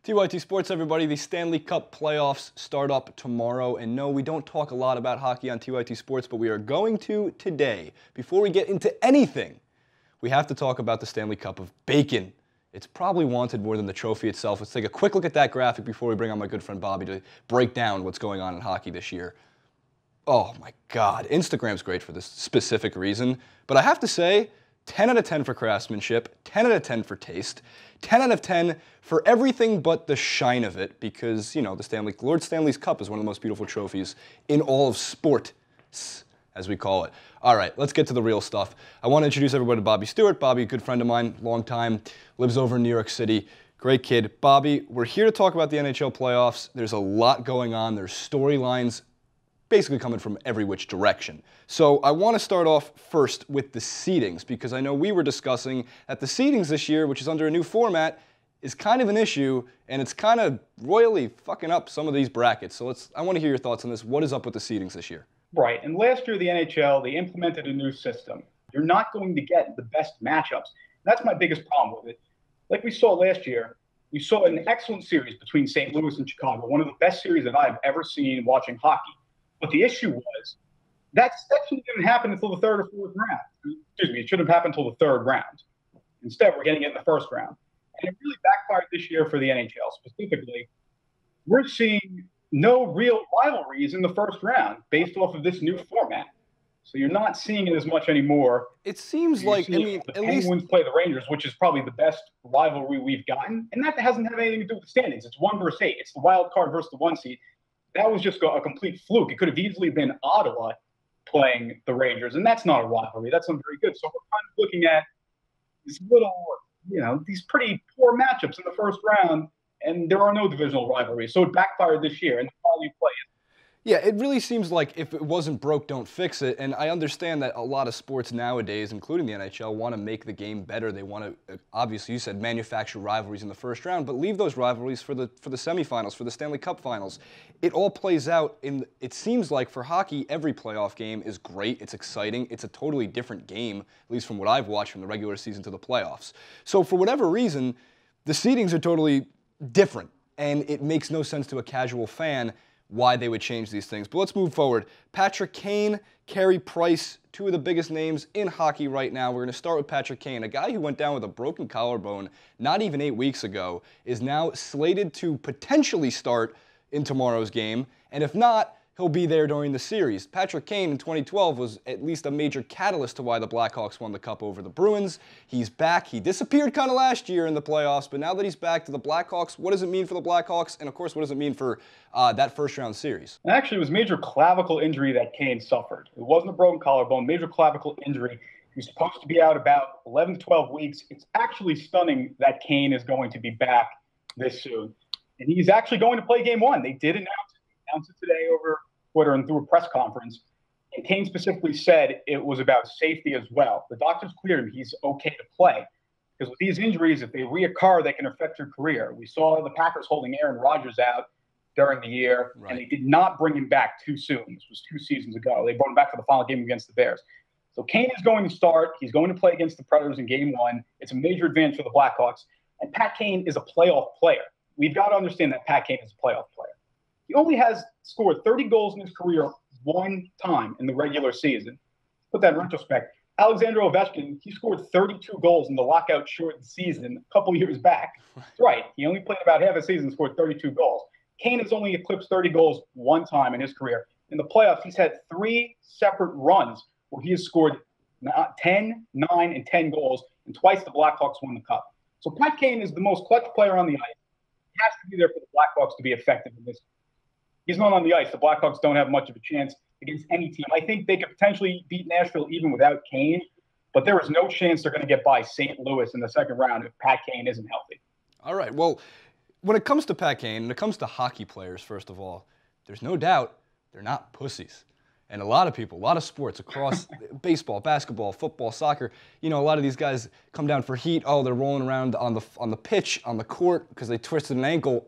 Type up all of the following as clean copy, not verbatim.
TYT Sports, everybody. The Stanley Cup playoffs start up tomorrow. And no, we don't talk a lot about hockey on TYT Sports, but we are going to today. Before we get into anything, we have to talk about the Stanley Cup of Bacon. It's probably wanted more than the trophy itself. Let's take a quick look at that graphic before we bring on my good friend Bobby to break down what's going on in hockey this year. Oh my God, Instagram's great for this specific reason, but I have to say, 10 out of 10 for craftsmanship, 10 out of 10 for taste, 10 out of 10 for everything but the shine of it, because, you know, the Lord Stanley's Cup is one of the most beautiful trophies in all of sport, as we call it. All right, let's get to the real stuff. I want to introduce everybody to Bobby Stewart. Bobby, a good friend of mine, long time, lives over in New York City. Great kid. Bobby, we're here to talk about the NHL playoffs. There's a lot going on. There's storylines basically coming from every which direction. So I want to start off first with the seedings, because I know we were discussing that the seedings this year, which is under a new format, is kind of an issue, and it's kind of royally fucking up some of these brackets. So I want to hear your thoughts on this. What is up with the seedings this year? Right, and last year the NHL, they implemented a new system. You're not going to get the best matchups. That's my biggest problem with it. Like we saw last year, we saw an excellent series between St. Louis and Chicago, one of the best series that I've ever seen watching hockey. But the issue was that shouldn't even happen until the third or fourth round. Excuse me, it should have happened until the third round. Instead, we're getting it in the first round. And it really backfired this year for the NHL specifically. We're seeing no real rivalries in the first round based off of this new format. So you're not seeing it as much anymore. It seems like, I mean, the Penguins play the Rangers, which is probably the best rivalry we've gotten. And that hasn't had anything to do with the standings. It's 1 versus 8. It's the wild card versus the 1 seed. That was just a complete fluke. It could have easily been Ottawa playing the Rangers, and that's not a rivalry. That's not very good. So we're kind of looking at these little, these pretty poor matchups in the first round, and there are no divisional rivalries. So it backfired this year, and that's how you play it. Yeah, it really seems like if it wasn't broke, don't fix it. And I understand that a lot of sports nowadays, including the NHL, want to make the game better. They want to, obviously, you said manufacture rivalries in the first round, but leave those rivalries for the semifinals, for the Stanley Cup Finals. It all plays out in. It seems like for hockey, every playoff game is great. It's exciting. It's a totally different game, at least from what I've watched from the regular season to the playoffs. So for whatever reason, the seedings are totally different, and it makes no sense to a casual fan why they would change these things. But let's move forward. Patrick Kane, Carey Price, two of the biggest names in hockey right now. We're going to start with Patrick Kane, a guy who went down with a broken collarbone not even 8 weeks ago, is now slated to potentially start in tomorrow's game. And if not, he'll be there during the series. Patrick Kane in 2012 was at least a major catalyst to why the Blackhawks won the Cup over the Bruins. He's back. He disappeared kind of last year in the playoffs, but now that he's back to the Blackhawks, what does it mean for the Blackhawks? And of course, what does it mean for that first-round series? Actually, it was a major clavicle injury that Kane suffered. It wasn't a broken collarbone, major clavicle injury. He was supposed to be out about 11 to 12 weeks. It's actually stunning that Kane is going to be back this soon. And he's actually going to play Game 1. They did announce it today over Twitter and through a press conference. And Kane specifically said it was about safety as well. The doctors cleared him. He's okay to play. Because with these injuries, if they reoccur, they can affect your career. We saw the Packers holding Aaron Rodgers out during the year, and they did not bring him back too soon. This was 2 seasons ago. They brought him back for the final game against the Bears. So Kane is going to start. He's going to play against the Predators in Game 1. It's a major advantage for the Blackhawks. And Pat Kane is a playoff player. We've got to understand that Pat Kane is a playoff player. He only has scored 30 goals in his career 1 time in the regular season. Put that in retrospect. Alexander Ovechkin, he scored 32 goals in the lockout-shortened season a couple years back. That's right. He only played about half a season and scored 32 goals. Kane has only eclipsed 30 goals 1 time in his career. In the playoffs, he's had 3 separate runs where he has scored 10, 9, and 10 goals, and twice the Blackhawks won the Cup. So Pat Kane is the most clutch player on the ice. He has to be there for the Blackhawks to be effective in this. He's not on the ice. The Blackhawks don't have much of a chance against any team. I think they could potentially beat Nashville even without Kane, but there is no chance they're going to get by St. Louis in the second round if Pat Kane isn't healthy. All right. Well, when it comes to Pat Kane, when it comes to hockey players, first of all, there's no doubt they're not pussies. And a lot of people, a lot of sports across baseball, basketball, football, soccer, a lot of these guys come down for heat. Oh, they're rolling around on the pitch, on the court, because they twisted an ankle.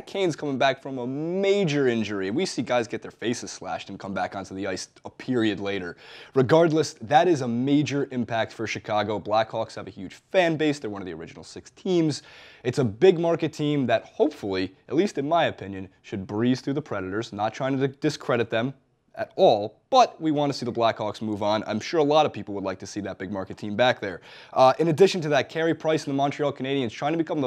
Kane's coming back from a major injury. We see guys get their faces slashed and come back onto the ice a period later. Regardless, that is a major impact for Chicago. Blackhawks have a huge fan base. They're one of the original 6 teams. It's a big market team that hopefully, at least in my opinion, should breeze through the Predators. Not trying to discredit them at all, but we want to see the Blackhawks move on. I'm sure a lot of people would like to see that big market team back there. In addition to that, Carey Price and the Montreal Canadiens trying to become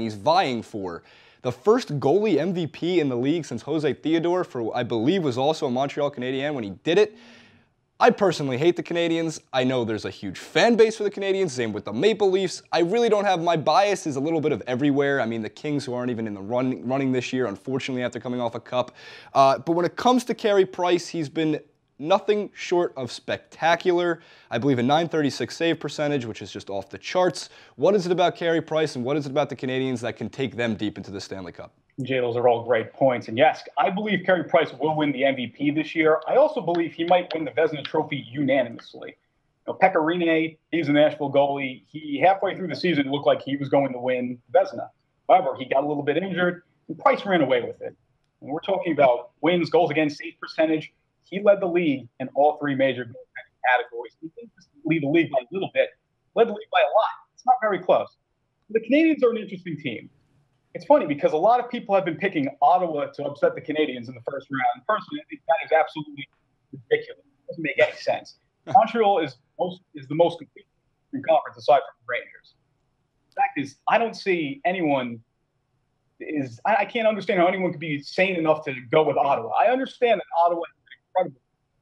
he's vying for the first goalie MVP in the league since Jose Theodore, for I believe was also a Montreal Canadien when he did it. I personally hate the Canadiens. I know there's a huge fan base for the Canadiens, same with the Maple Leafs. I really don't have, my bias is a little bit of everywhere. I mean, the Kings, who aren't even in the running this year, unfortunately, after coming off a cup. But when it comes to Carey Price, he's been nothing short of spectacular. I believe a .936 save percentage, which is just off the charts. What is it about Carey Price and what is it about the Canadiens that can take them deep into the Stanley Cup? Jay, those are all great points. And yes, I believe Carey Price will win the MVP this year. I also believe he might win the Vezina Trophy unanimously. Pekka Rinne, he's a Nashville goalie. He, halfway through the season, looked like he was going to win Vezina. However, he got a little bit injured, and Price ran away with it. And we're talking about wins, goals against, save percentage. He led the league in all 3 major categories. He didn't just lead the league by a little bit, led the league by a lot. It's not very close. The Canadiens are an interesting team. It's funny because a lot of people have been picking Ottawa to upset the Canadiens in the first round. Personally, I think that is absolutely ridiculous. It doesn't make any sense. Montreal is the most complete conference aside from the Rangers. The fact is, I don't see anyone I can't understand how anyone could be sane enough to go with Ottawa. I understand that Ottawa has been incredible.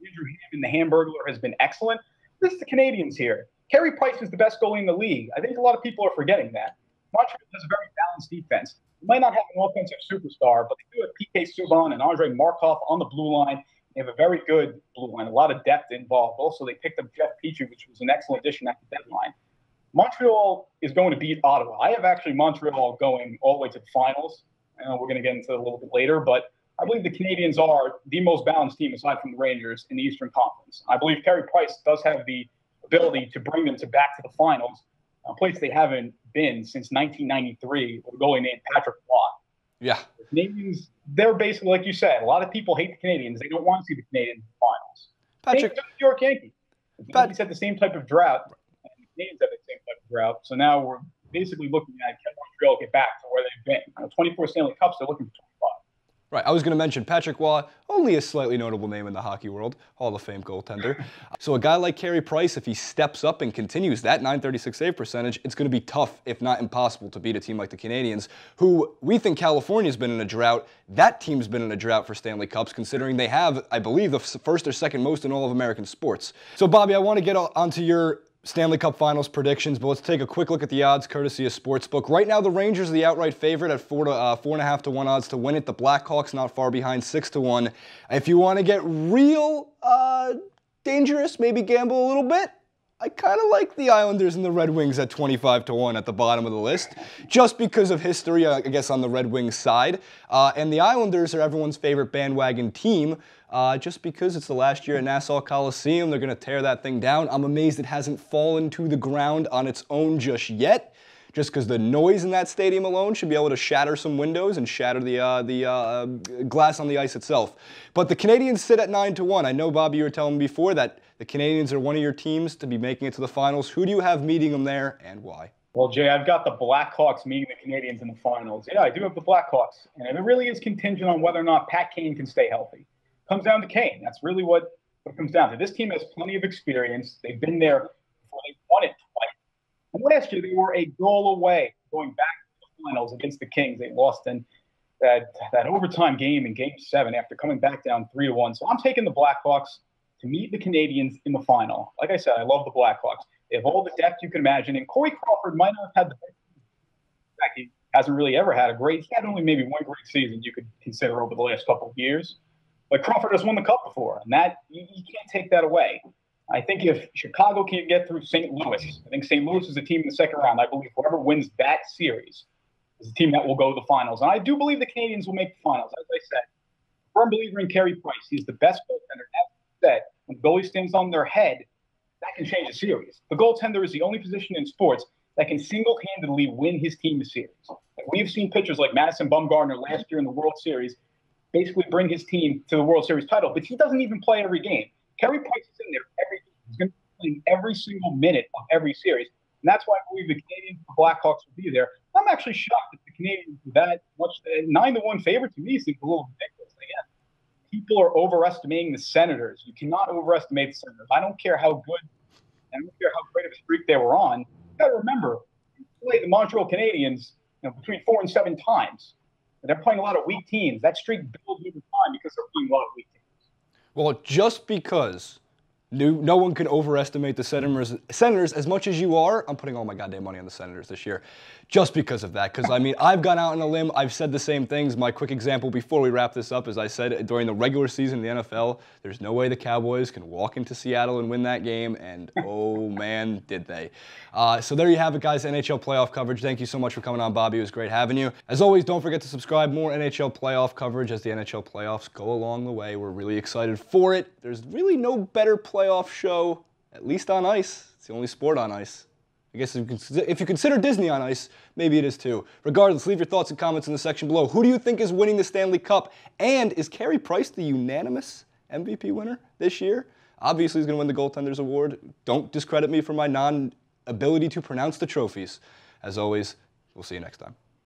Andrew Hammond, the Hamburglar, has been excellent. This is the Canadiens here. Carey Price is the best goalie in the league. I think a lot of people are forgetting that. Montreal has a very balanced defense. They might not have an offensive superstar, but they do have P.K. Subban and Andrei Markov on the blue line. They have a very good blue line, a lot of depth involved. Also, they picked up Jeff Petrie, which was an excellent addition at the deadline. Montreal is going to beat Ottawa. I have actually Montreal going all the way to the finals. We're going to get into it a little bit later, but I believe the Canadiens are the most balanced team aside from the Rangers in the Eastern Conference. I believe Carey Price does have the ability to bring them back to the finals, a place they haven't been since 1993 with a goalie named Patrick Waugh. Yeah. The Canadiens, they're basically, like you said, a lot of people hate the Canadiens. They don't want to see the Canadiens in the finals. Patrick, the New York Yankees. The Yankees had the same type of drought, and the Canadiens had the same type of drought. So now we're basically looking at can Montreal get back to where they've been. 24 Stanley Cups, they're looking for 25. Right, I was going to mention Patrick Waugh, only a slightly notable name in the hockey world, Hall of Fame goaltender. So a guy like Carey Price, if he steps up and continues that .936 save percentage, it's going to be tough, if not impossible, to beat a team like the Canadiens, who we think California's been in a drought. That team's been in a drought for Stanley Cups, considering they have, I believe, the first or second most in all of American sports. So, Bobby, I want to get onto your Stanley Cup Finals predictions, but let's take a quick look at the odds courtesy of Sportsbook. Right now, the Rangers are the outright favorite at 4.5 to 1 odds to win it. The Blackhawks not far behind, 6 to 1. If you want to get real dangerous, maybe gamble a little bit, I kind of like the Islanders and the Red Wings at 25 to 1 at the bottom of the list, just because of history, I guess, on the Red Wings side. And the Islanders are everyone's favorite bandwagon team. Just because it's the last year at Nassau Coliseum, they're going to tear that thing down. I'm amazed it hasn't fallen to the ground on its own just yet, just because the noise in that stadium alone should be able to shatter some windows and shatter the glass on the ice itself. But the Canadiens sit at 9 to 1. I know, Bobby, you were telling me before that the Canadiens are one of your teams to be making it to the finals. Who do you have meeting them there, and why? Well, Jay, I've got the Blackhawks meeting the Canadiens in the finals. Yeah, I do have the Blackhawks, and it really is contingent on whether or not Pat Kane can stay healthy. Comes down to Kane. That's really what it comes down to. This team has plenty of experience. They've been there before. They've won it twice. And last year, they were a goal away going back to the finals against the Kings. They lost in that overtime game in Game 7 after coming back down 3 to 1. So I'm taking the Blackhawks to meet the Canadiens in the final. Like I said, I love the Blackhawks. They have all the depth you can imagine. And Corey Crawford might not have had the best season. In fact, he hasn't really ever had he had only maybe one great season you could consider over the last couple of years. But Crawford has won the Cup before, and that you can't take that away. I think if Chicago can get through St. Louis, I think St. Louis is a team in the second round. I believe whoever wins that series is a team that will go to the finals. And I do believe the Canadiens will make the finals. As I said, firm believer in Carey Price. He's the best goaltender. As I said, when the goalie stands on their head, that can change a series. The goaltender is the only position in sports that can single-handedly win his team a series. We've seen pitchers like Madison Bumgarner last year in the World Series basically bring his team to the World Series title, but he doesn't even play every game. Carey Price is in there every game. He's going to be playing every single minute of every series. And that's why I believe the Canadiens and Blackhawks will be there. I'm actually shocked that the Canadiens are that much. 9-1 favorite to me seems a little ridiculous. Again, people are overestimating the Senators. You cannot overestimate the Senators. I don't care how good, I don't care how great of a streak they were on. You got to remember, you play the Montreal Canadiens between 4 and 7 times. And they're playing a lot of weak teams. That streak builds over time because they're playing a lot of weak teams. Well, just because no one can overestimate the Senators as much as you are, I'm putting all my goddamn money on the Senators this year. Just because of that. Because, I mean, I've gone out on a limb. I've said the same things. My quick example before we wrap this up is I said during the regular season in the NFL, there's no way the Cowboys can walk into Seattle and win that game. And, oh, man, did they. So there you have it, guys. NHL playoff coverage. Thank you so much for coming on, Bobby. It was great having you. As always, don't forget to subscribe. More NHL playoff coverage as the NHL playoffs go along the way. We're really excited for it. There's really no better playoff show, at least on ice. It's the only sport on ice. I guess if you consider Disney on ice, maybe it is too. Regardless, leave your thoughts and comments in the section below. Who do you think is winning the Stanley Cup? And is Carey Price the unanimous MVP winner this year? Obviously, he's going to win the Goaltender's Award. Don't discredit me for my non-ability to pronounce the trophies. As always, we'll see you next time.